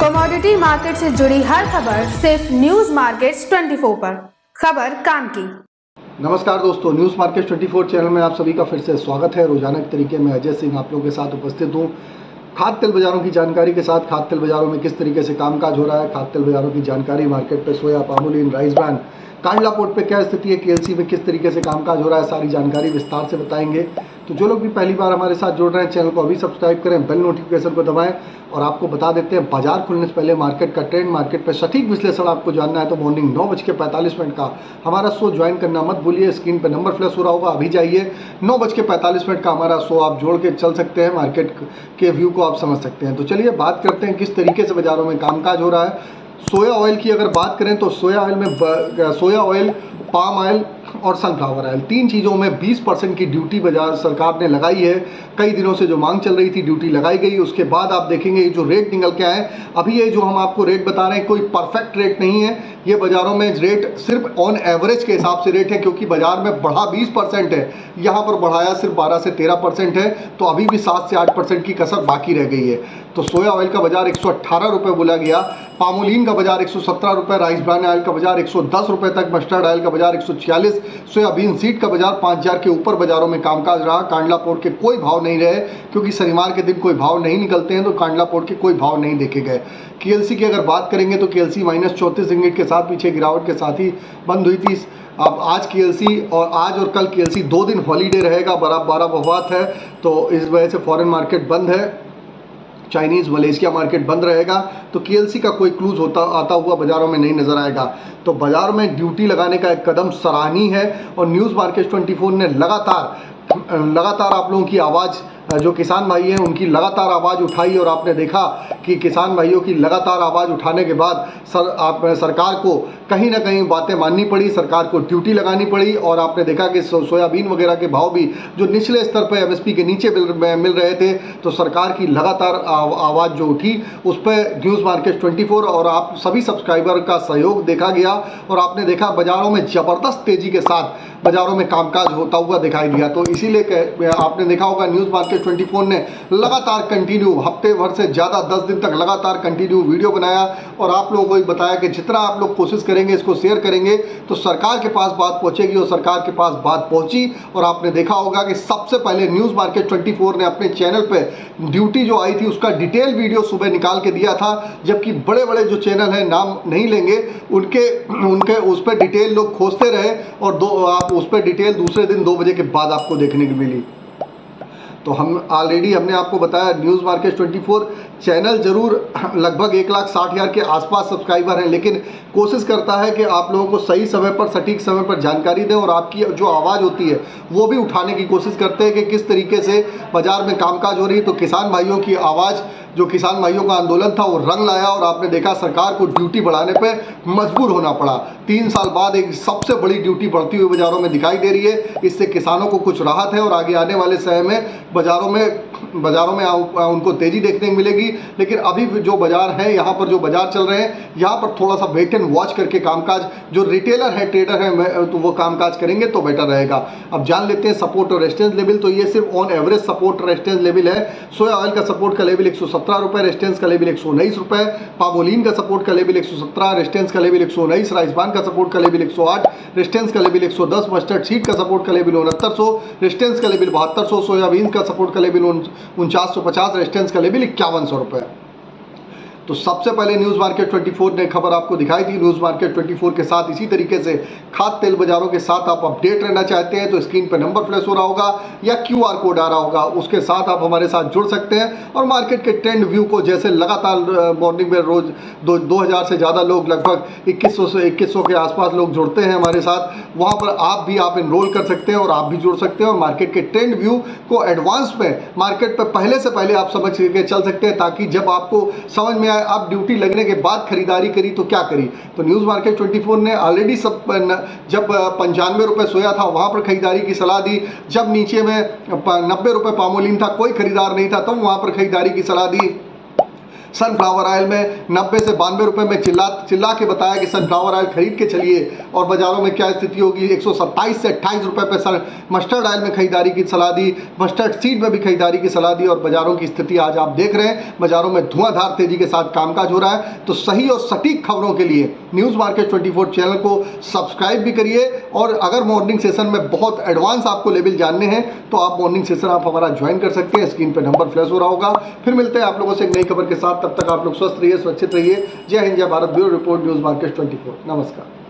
Commodity market से जुड़ी हर खबर सिर्फ न्यूज मार्केट्स 24 पर। खबर काम की। नमस्कार दोस्तों, न्यूज़ मार्केट 24 चैनल में आप सभी का फिर से स्वागत है। रोजाना के तरीके में अजय सिंह आप लोगों के साथ उपस्थित हूँ। खाद्य तेल बाजारों की जानकारी के साथ खाद्य तेल बाजारों में किस तरीके से कामकाज हो रहा है, खाद्य तेल बाजारों की जानकारी, मार्केट पे soya, palmolein, rice brand, Kandla port पे क्या स्थिति है, केएलसी में किस तरीके से कामकाज हो रहा है, सारी जानकारी विस्तार से बताएंगे। तो जो लोग भी पहली बार हमारे साथ जुड़ रहे हैं, चैनल को अभी सब्सक्राइब करें, बेल नोटिफिकेशन को दबाएं। और आपको बता देते हैं बाजार खुलने से पहले मार्केट का ट्रेंड, मार्केट पर सटीक विश्लेषण आपको जानना है तो मॉर्निंग 9:45 का हमारा शो ज्वाइन करना मत भूलिए। स्क्रीन पर नंबर फ्लैश हो रहा होगा, अभी जाइए। 9:45 का हमारा शो आप जोड़ के चल सकते हैं, मार्केट के व्यू को आप समझ सकते हैं। तो चलिए बात करते हैं किस तरीके से बाजारों में कामकाज हो रहा है। सोया ऑयल की अगर बात करें तो सोया ऑयल में सोया ऑयल, पाम ऑयल और सनफ्लावर ऑयल, तीन चीज़ों में 20% की ड्यूटी बाजार सरकार ने लगाई है। कई दिनों से जो मांग चल रही थी, ड्यूटी लगाई गई। उसके बाद आप देखेंगे जो रेट निकल के आए, अभी ये जो हम आपको रेट बता रहे हैं कोई परफेक्ट रेट नहीं है। ये बाजारों में रेट सिर्फ ऑन एवरेज के हिसाब से रेट है, क्योंकि बाजार में बढ़ा 20% है, यहाँ पर बढ़ाया सिर्फ 12 से 13% है। तो अभी भी 7 से 8% की कसर बाकी रह गई है। तो सोया ऑयल का बाजार 118 रुपये बोला गया, पामोलिन का बाजार 117 रुपये, राइस ब्रांड ऑयल का बाजार 110 रुपये तक, मस्टर्ड ऑयल का बाजार 146, सोयाबीन सीड का बाजार 5000 के ऊपर बाजारों में कामकाज रहा। कांडला पोर्ट के कोई भाव नहीं रहे, क्योंकि शनिवार के दिन कोई भाव नहीं निकलते हैं, तो कांडला पोर्ट के कोई भाव नहीं देखे गए। केएलसी की अगर बात करेंगे तो केएलसी -34 रिंगिट के साथ पीछे गिरावट के साथ ही बंद हुई थी। अब आज केएलसी और आज और कल केएलसी 2 दिन हॉलीडे रहेगा, बड़ा वफात है, तो इस वजह से फॉरेन मार्केट बंद है, चाइनीज़ मलेशिया मार्केट बंद रहेगा। तो केएलसी का कोई क्लूज आता हुआ बाजारों में नहीं नजर आएगा। तो बाजार में ड्यूटी लगाने का एक कदम सराहनीय है। और न्यूज़ मार्केट 24 ने लगातार आप लोगों की आवाज़, जो किसान भाई हैं उनकी लगातार आवाज़ उठाई। और आपने देखा कि किसान भाइयों की लगातार आवाज़ उठाने के बाद सरकार को कहीं ना कहीं बातें माननी पड़ी, सरकार को ड्यूटी लगानी पड़ी। और आपने देखा कि सोयाबीन वगैरह के भाव भी जो निचले स्तर पर एमएसपी के नीचे मिल रहे थे, तो सरकार की लगातार आवाज़ जो उठी उस पर न्यूज़ मार्केट 24 और आप सभी सब्सक्राइबर का सहयोग देखा गया। और आपने देखा बाज़ारों में ज़बरदस्त तेज़ी के साथ बाज़ारों में कामकाज होता हुआ दिखाई दिया। तो इसीलिए आपने देखा होगा न्यूज़ मार्केट 24 ने लगातार कंटिन्यू हफ्ते भर से ज़्यादा 10 दिन तक लगातार कंटिन्यू वीडियो बनाया। और आप लोगों को बताया कि जितना आप लोग कोशिश करेंगे, इसको शेयर करेंगे, तो सरकार के पास बात पहुंचेगी। और सरकार के पास बात पहुंची। और आपने देखा होगा कि सबसे पहले न्यूज़ मार्केट 24 ने अपने चैनल पे ड्यूटी जो आई थी उसका डिटेल वीडियो सुबह निकाल के दिया था। जबकि बड़े बड़े जो चैनल हैं, नाम नहीं लेंगे, उनके उस पर डिटेल लोग खोजते रहे। और आप उस पर डिटेल दूसरे दिन 2 बजे के बाद आपको देखने को मिली। तो हमने आपको बताया न्यूज़ मार्केट 24 चैनल जरूर लगभग 1,60,000 के आसपास सब्सक्राइबर हैं, लेकिन कोशिश करता है कि आप लोगों को सही समय पर, सटीक समय पर जानकारी दें। और आपकी जो आवाज़ होती है वो भी उठाने की कोशिश करते हैं कि किस तरीके से बाज़ार में कामकाज हो रही है। तो किसान भाइयों की आवाज़, जो किसान भाइयों का आंदोलन था, वो रंग लाया। और आपने देखा सरकार को ड्यूटी बढ़ाने पे मजबूर होना पड़ा। 3 साल बाद एक सबसे बड़ी ड्यूटी बढ़ती हुई बाज़ारों में दिखाई दे रही है। इससे किसानों को कुछ राहत है और आगे आने वाले समय में बाज़ारों में उनको तेज़ी देखने को मिलेगी। लेकिन अभी जो बाज़ार है, यहाँ पर जो बाज़ार चल रहे हैं, यहाँ पर थोड़ा सा वेट एंड वॉच करके कामकाज, जो रिटेलर है, ट्रेडर है, तो वो कामकाज करेंगे तो बेटर रहेगा। अब जान लेते हैं सपोर्ट और रेजिस्टेंस लेवल। तो ये सिर्फ on average support resistance level है। सोया ऑयल का सपोर्ट का लेवल 117 रुपये, रेजिस्टेंस का लेवल 119 रुपये। पामोलिन का सपोर्ट का लेवल 117, रेजिस्टेंस का लेवल 119। राइस ब्रांड का सपोर्ट का लेवल 108, रेजिस्टेंस का लेवल 110। मस्टर्ड सीड का सपोर्ट का लेवल 6900, रेजिस्टेंस का लेवल 7200। सोयाबीन का सपोर्ट का लेवल 4950, रेजिस्टेंस का लेवल 5100 रुपये। तो सबसे पहले न्यूज़ मार्केट 24 ने खबर आपको दिखाई थी। न्यूज़ मार्केट 24 के साथ इसी तरीके से खाद्य तेल बाजारों के साथ आप अपडेट रहना चाहते हैं तो स्क्रीन पर नंबर फ्लैश हो रहा होगा या QR कोड आ रहा होगा, उसके साथ आप हमारे साथ जुड़ सकते हैं। और मार्केट के ट्रेंड व्यू को, जैसे लगातार मॉर्निंग में रोज 2000 से ज़्यादा लोग, लगभग 2100 के आसपास लोग जुड़ते हैं हमारे साथ, वहाँ पर आप इनरोल कर सकते हैं और आप भी जुड़ सकते हैं। और मार्केट के ट्रेंड व्यू को एडवांस में मार्केट पर पहले से पहले आप समझ के चल सकते हैं, ताकि जब आपको समझ में आप ड्यूटी लगने के बाद खरीदारी करी तो क्या करी। तो न्यूज़ मार्केट 24 ने ऑलरेडी जब 95 रुपये सोया था वहाँ पर खरीदारी की सलाह दी। जब नीचे में 90 रुपये पामोलिन था, कोई खरीदार नहीं था, तब वहाँ पर खरीदारी की सलाह दी। सनफ्लावर ऑयल में 90 से 92 रुपए में चिल्ला के बताया कि सनफ्लावर ऑयल खरीद के चलिए, और बाजारों में क्या स्थिति होगी। 127 से 28 रुपए पे मस्टर्ड ऑयल में खरीदारी की सलाह दी, मस्टर्ड सीड में भी खरीदारी की सलाह दी, और बाजारों की स्थिति आज आप देख रहे हैं, बाजारों में धुआंधार तेजी के साथ कामकाज हो रहा है। तो सही और सटीक खबरों के लिए न्यूज़ मार्केट 24 चैनल को सब्सक्राइब भी करिए, और अगर मॉर्निंग सेशन में बहुत एडवांस आपको लेवल जानने हैं तो आप मॉर्निंग सेशन आप हमारा ज्वाइन कर सकते हैं। स्क्रीन पे नंबर फ्लैश हो रहा होगा। फिर मिलते हैं आप लोगों से एक नई खबर के साथ, तब तक आप लोग स्वस्थ रहिए, सुरक्षित रहिए। जय हिंद, जय Bharat. Bureau report, news market 24। नमस्कार।